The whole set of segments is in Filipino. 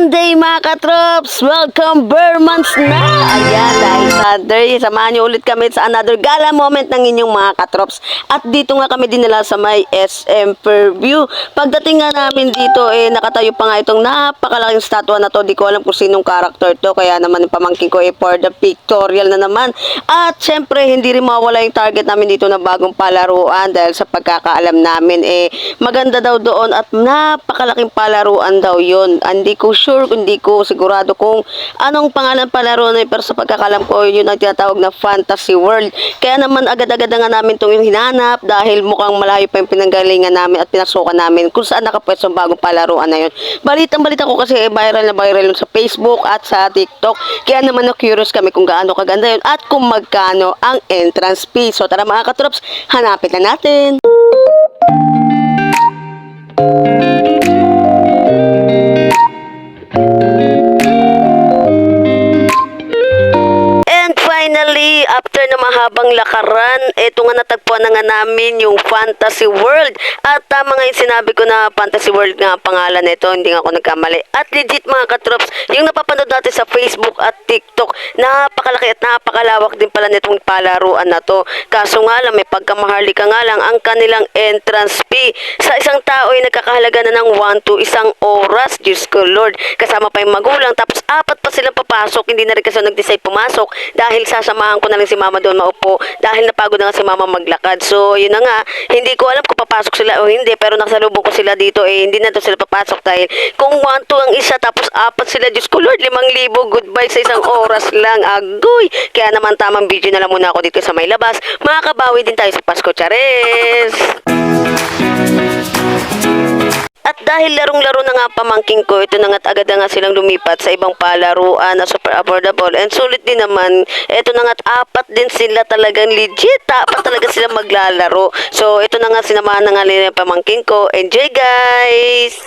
Sunday mga katrops! Welcome Bermans na! Ayan, dahil Sunday, samahan niyo ulit kami sa another gala moment ng inyong mga katrops. At dito nga kami dinala sa may SM Fairview. Pagdating nga namin dito, nakatayo pa nga itong napakalaking statwa na to. Di ko alam kung sinong character to, kaya naman yung pamangkin ko for the pictorial na naman. At syempre, hindi rin mawala yung target namin dito na bagong palaruan dahil sa pagkakaalam namin, maganda daw doon at napakalaking palaruan daw yun. Hindi ko sure, hindi ko sigurado kung anong pangalan palaro na yun, pero sa pagkakalam ko yun ang tinatawag na Fantasy World. Kaya naman agad-agad nga namin itong hinanap dahil mukhang malayo pa yung pinanggalingan namin at pinasukan namin kung saan nakapwesto ang bagong palaruan na yun. Balitang-balita ko kasi viral na viral yun sa Facebook at sa TikTok. Kaya naman na-curious kami kung gaano kaganda yun at kung magkano ang entrance fee. So tara mga katrops, hanapin na natin. Finally, after na mahabang lakaran, eto nga natagpuan na nga namin yung Fantasy World. At tama nga yung sinabi ko na Fantasy World nga ang pangalan nito, hindi nga ako nagkamali. At legit mga katrops, yung napapanood natin sa Facebook at TikTok, napakalaki at napakalawak din pala nitong palaruan na to. Kaso nga lang, may pagkamaharlika nga lang ang kanilang entrance fee. Sa isang tao ay nagkakahalaga na ng 1 to isang oras. Diyos ko Lord, kasama pa yung magulang, tapos apat pa silang papasok. Hindi na rin kasi nag-decide pumasok dahil sasamahan ko na lang si mama doon maupo dahil napagod na nga si mama maglakad. So yun na nga, hindi ko alam kung papasok sila o hindi, pero nakasalubong ko sila dito, hindi na daw sila papasok dahil kung 1 to ang isa tapos apat sila, Diyos ko Lord, 5,000 goodbye sa isang oras lang, agoy. Kaya naman tamang video na lang muna ako dito sa may labas. Makakabawi din tayo sa Pasko, Chares! At dahil larong-laro na nga pamangking ko, ito na nga't agad na nga silang lumipat sa ibang palaruan na super affordable and sulit din naman. Ito na nga't apat din sila, talagang legit. Apat talaga sila maglalaro. So ito na nga, sinamahan na nga nila yung pamangking ko. Enjoy guys!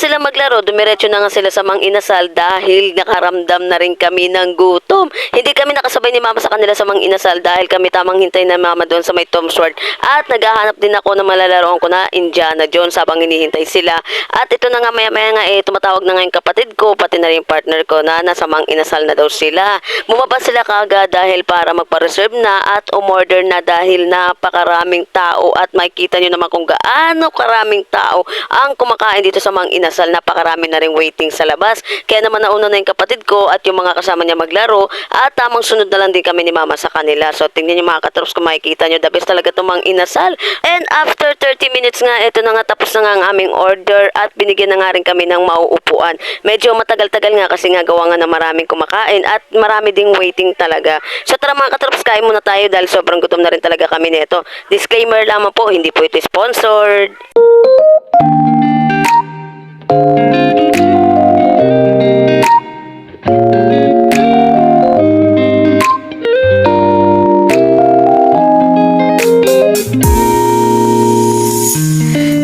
sila maglaro, dumiretso na nga sila sa Mang Inasal dahil nakaramdam na rin kami ng gutom. Hindi kami nakasabay ni Mama sa kanila sa Mang Inasal dahil kami tamang hintay na Mama doon sa may Tom's World. At naghahanap din ako ng malalaroan ko na Indiana Jones habang hinihintay sila. At ito na nga maya-maya nga tumatawag na nga yung kapatid ko, pati na rin yung partner ko na nasa Mang Inasal na daw sila. Bumaba sila kaagad dahil para magpa-reserve na at umorder na dahil napakaraming tao at makikita nyo naman kung gaano karaming tao ang kumakain dito sa Mang Inasal. Napakarami na rin waiting sa labas. Kaya naman nauna na yung kapatid ko at yung mga kasama niya maglaro at tamang sunod na lang din kami ni Mama sa kanila. So tingnan nyo mga katrops kung makikita nyo, the best talaga itong Mang Inasal. And after 30 minutes nga, ito na nga tapos na nga ang aming order at binigyan na nga rin kami ng mauupuan. Medyo matagal-tagal nga kasi nga gawa nga na maraming kumakain at marami ding waiting talaga. So tara mga katrops, kain muna tayo dahil sobrang gutom na rin talaga kami nito. Disclaimer lamang po, hindi po ito sponsored.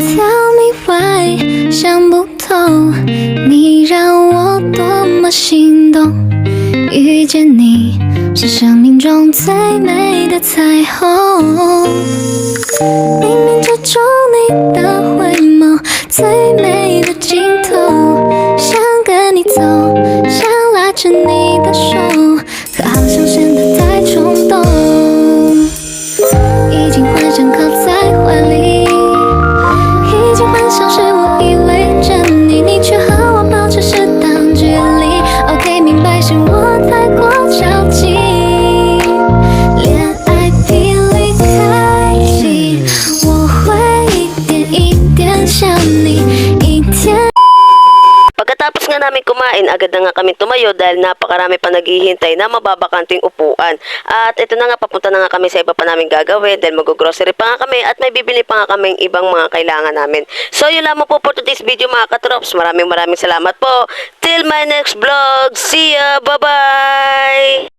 Tell me why 想不透，你让我多么心动。遇见你是生命中最美的彩虹，冥冥之中你的回眸，最美的镜头。想跟你走，想拉着你的手，可好像显得太冲动，已经幻想靠在怀里。已经幻想是我依偎着你，你却和我保持适当距离。OK， 明白是我太过着急，恋爱频率开启，我会一点一点想你，一天。Pagkatapos nga namin kumain, agad na nga kami tumayo dahil napakarami pa naghihintay na mababakanting upuan. At ito na nga, papunta na nga kami sa iba pa namin gagawin dahil mag-grocery pa nga kami at may bibili pa nga kaming ibang mga kailangan namin. So yun lamang po for today's video mga katrops. Maraming salamat po. Till my next vlog. See ya! Bye-bye!